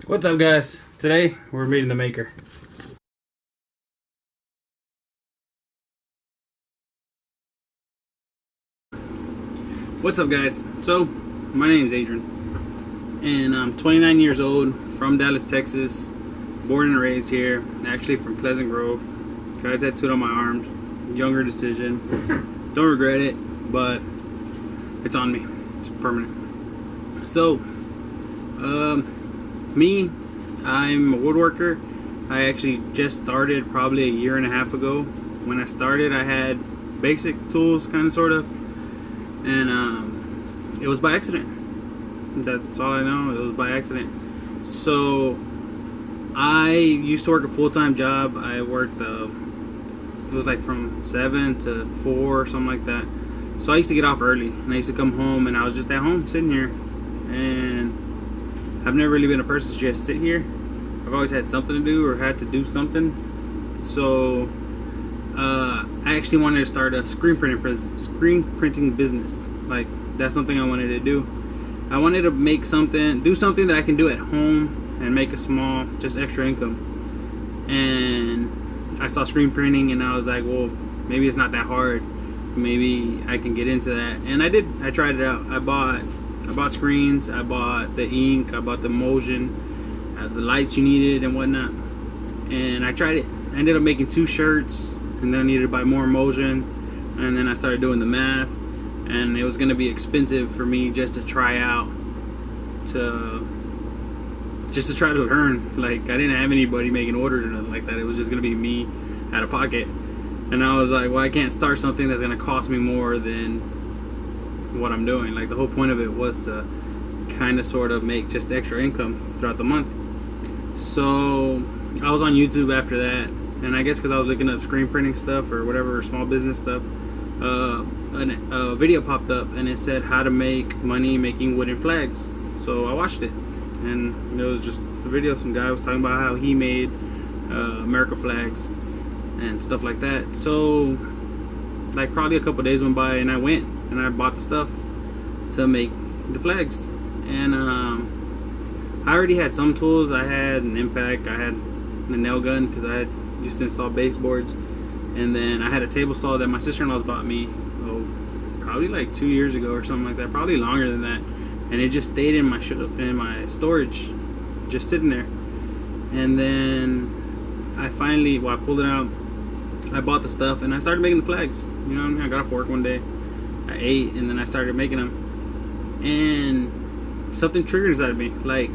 What's up, guys? Today we're meeting the maker. What's up, guys? So my name is Adrian and I'm 29 years old, from Dallas, Texas, born and raised here, actually from Pleasant Grove. Got a tattooed on my arms. Younger decision, don't regret it, but it's on me. It's permanent. So me, I'm a woodworker. I actually just started probably a year and a half ago. When I started, I had basic tools, kind of, sort of, and it was by accident. That's all I know. It was by accident. So I used to work a full-time job. I worked it was like from 7 to 4 or something like that. So I used to get off early, and I used to come home, and I was just at home sitting here, and I've never really been a person to just sit here. I've always had something to do or had to do something. So I actually wanted to start a screen printing business. Like, that's something I wanted to do. I wanted to make something, do something that I can do at home and make a small, just extra income. And I saw screen printing, and I was like, well, maybe it's not that hard. Maybe I can get into that. And I did. I tried it out. I bought screens, I bought the ink, I bought the emulsion, the lights you needed and whatnot, and I tried it. I ended up making 2 shirts, and then I needed to buy more emulsion, and then I started doing the math, and it was going to be expensive for me just to try out, just to try to learn. Like, I didn't have anybody making orders or nothing like that. It was just going to be me out of pocket, and I was like, well, I can't start something that's going to cost me more than what I'm doing. Like, the whole point of it was to kind of sort of make just extra income throughout the month. So I was on YouTube after that, and I guess because I was looking up screen printing stuff or whatever, small business stuff, a video popped up, and it said how to make money making wooden flags. So I watched it, and it was just a video. Some guy was talking about how he made America flags and stuff like that. So like probably a couple days went by, and I went and I bought the stuff to make the flags. And I already had some tools. I had an impact, I had a nail gun because I used to install baseboards, and then I had a table saw that my sister-in-law's bought me probably like 2 years ago or something like that, probably longer than that, and it just stayed in my storage, just sitting there. And then I finally, I pulled it out, I bought the stuff, and I started making the flags. You know what I mean? I got off work one day, I ate, and then I started making them, and something triggered inside of me. Like,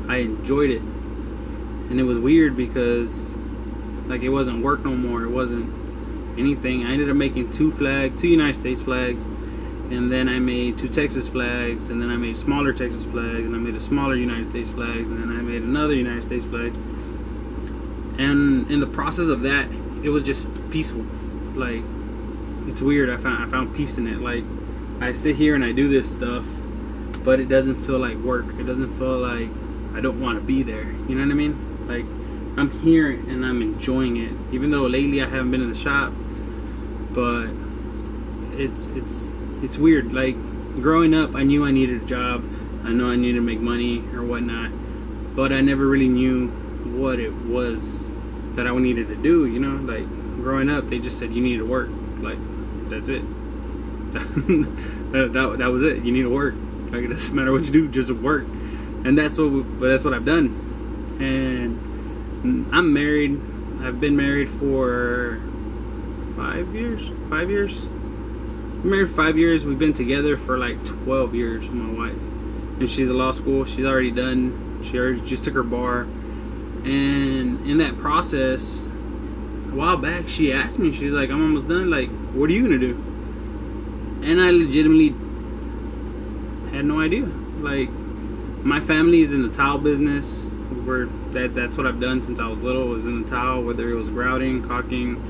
I enjoyed it, and it was weird because like it wasn't work no more. It wasn't anything. I ended up making 2 United States flags, and then I made 2 Texas flags, and then I made smaller Texas flags, and I made a smaller United States flags, and then I made another United States flag. And in the process of that, it was just peaceful. Like, it's weird. I found peace in it. Like, I sit here and I do this stuff, but it doesn't feel like work. It doesn't feel like I don't want to be there. You know what I mean? Like, I'm here and I'm enjoying it. Even though lately I haven't been in the shop, but it's weird. Like, growing up, I knew I needed a job. I know I needed to make money or whatnot, but I never really knew what it was that I needed to do. You know, like, growing up, they just said you need to work. Like, that's it. that was it. You need to work. Like, it doesn't matter what you do, just work. And that's what I've done. And I'm married. I've been married for 5 years. I'm married for 5 years. We've been together for like 12 years with my wife. And she's at law school. She's already done. She already just took her bar. And in that process, a while back, she asked me, she's like, I'm almost done. Like, what are you gonna do? And I legitimately had no idea. Like, my family is in the tile business. That's what I've done since I was little, was in the tile, whether it was grouting, caulking,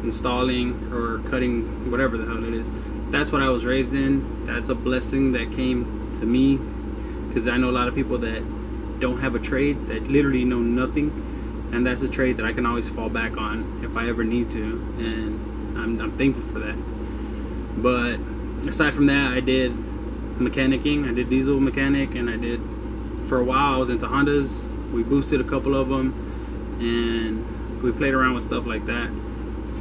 installing, or cutting, whatever the hell it is. That's what I was raised in. That's a blessing that came to me, because I know a lot of people that don't have a trade, that literally know nothing, and that's a trade that I can always fall back on if I ever need to, and I'm thankful for that. But aside from that, I did mechanicking. I did diesel mechanic, and I did, for a while I was into Hondas, We boosted a couple of them, and we played around with stuff like that.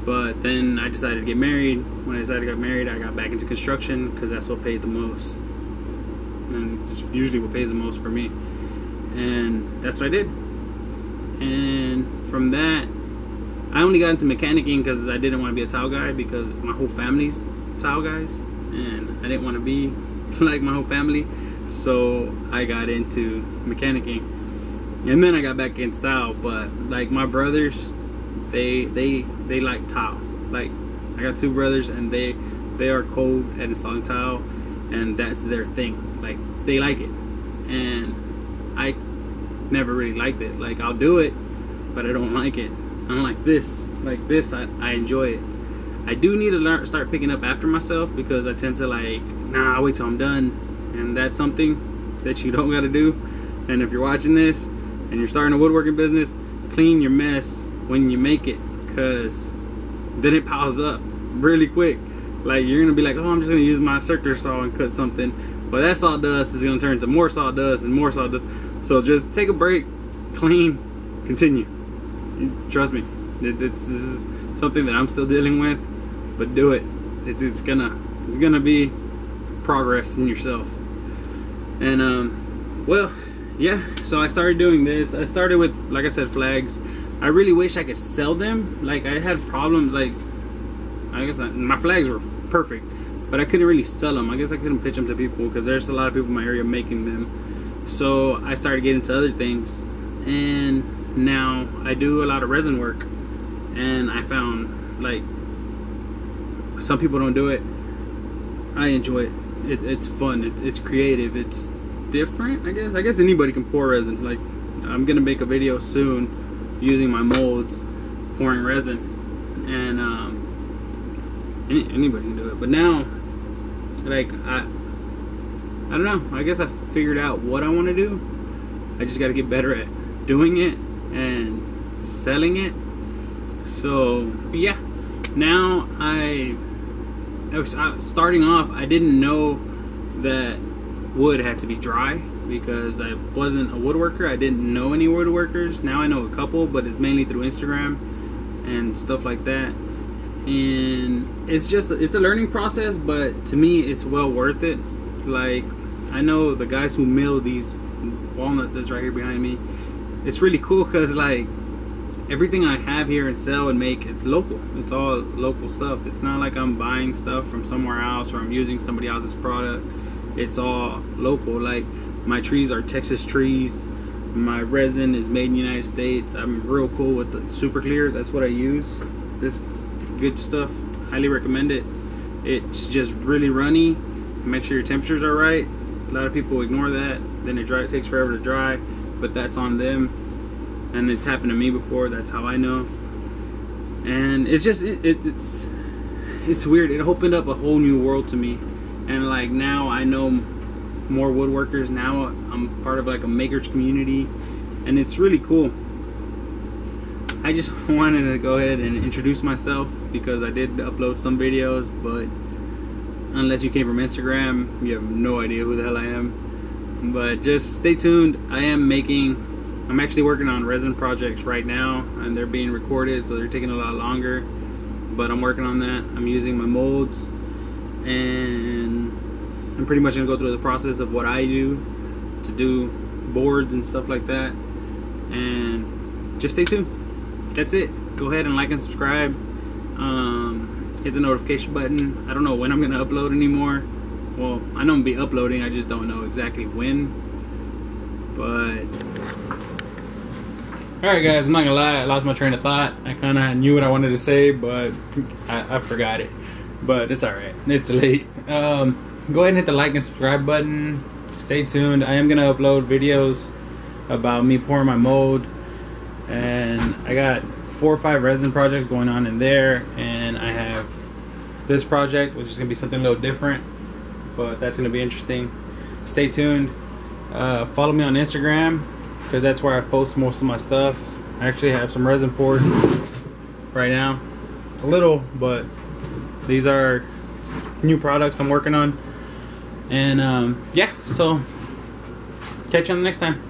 But then I decided to get married. When I decided to get married, I got back into construction because that's what paid the most, and it's usually what pays the most for me. And that's what I did. And from that, I only got into mechanicking because I didn't want to be a tile guy, because my whole family's tile guys, and I didn't want to be like my whole family. So I got into mechanicking, and then I got back into tile. But like my brothers, they like tile. Like I got 2 brothers, and they are cold at installing tile, and that's their thing. Like they like it, and I never really liked it. Like I'll do it, but I don't like it. I don't like this. Like this, I enjoy it. I do need to start picking up after myself, because I tend to like, nah, I'll wait till I'm done. And that's something that you don't got to do. And if you're watching this and you're starting a woodworking business, clean your mess when you make it, because then it piles up really quick. Like you're gonna be like, oh, I'm just gonna use my circular saw and cut something, but that sawdust is gonna turn into more sawdust and more sawdust. So just take a break, clean, continue. Trust me, this is something that I'm still dealing with, but do it. It's gonna be progress in yourself. And well, yeah, so I started doing this. I started with, like I said, flags. I really wish I could sell them. Like I had problems, like I guess my flags were perfect, but I couldn't really sell them. I guess I couldn't pitch them to people because there's a lot of people in my area making them. So I started getting into other things, and now I do a lot of resin work. And I found, like, some people don't do it. I enjoy it. It's fun. It's creative. It's different, I guess. I guess anybody can pour resin. Like, I'm gonna make a video soon using my molds, pouring resin, and anybody can do it. But now, like, I don't know. I guess I figured out what I want to do. I just got to get better at doing it and selling it. So yeah, now starting off, I didn't know that wood had to be dry, because I wasn't a woodworker. I didn't know any woodworkers. Now I know a couple, but it's mainly through Instagram and stuff like that. And it's a learning process, but to me it's well worth it. Like, I know the guys who mill these walnut that's right here behind me. It's really cool because, like, everything I have here and sell and make, it's local. It's all local stuff. It's not like I'm buying stuff from somewhere else or I'm using somebody else's product. It's all local. Like, my trees are Texas trees. My resin is made in the United States. I'm real cool with the Super Clear. That's what I use. This good stuff. Highly recommend it. It's just really runny. Make sure your temperatures are right. A lot of people ignore that. Then it takes forever to dry, but that's on them. And it's happened to me before. That's how I know. And it's just it's weird. It opened up a whole new world to me. And like, now I know more woodworkers. Now I'm part of like a makers community, and it's really cool. I just wanted to go ahead and introduce myself, because I did upload some videos, but unless you came from Instagram, you have no idea who the hell I am. But just stay tuned. I'm actually working on resin projects right now, and they're being recorded, so they're taking a lot longer, but I'm working on that. I'm using my molds, and I'm pretty much gonna go through the process of what I do to do boards and stuff like that. And just stay tuned. That's it. Go ahead and like and subscribe. Hit the notification button. I don't know when I'm gonna upload anymore. Well, I know I'm gonna be uploading, I just don't know exactly when. But alright guys, I'm not gonna lie, I lost my train of thought. I kinda knew what I wanted to say, but I forgot it. But it's alright. It's late. Go ahead and hit the like and subscribe button. Stay tuned. I am gonna upload videos about me pouring my mold. And I got 4 or 5 resin projects going on in there, and I have this project, which is gonna be something a little different, but that's gonna be interesting. Stay tuned. Follow me on Instagram, because that's where I post most of my stuff. I actually have some resin poured right now. It's a little, but these are new products I'm working on. And yeah, so catch you on the next time.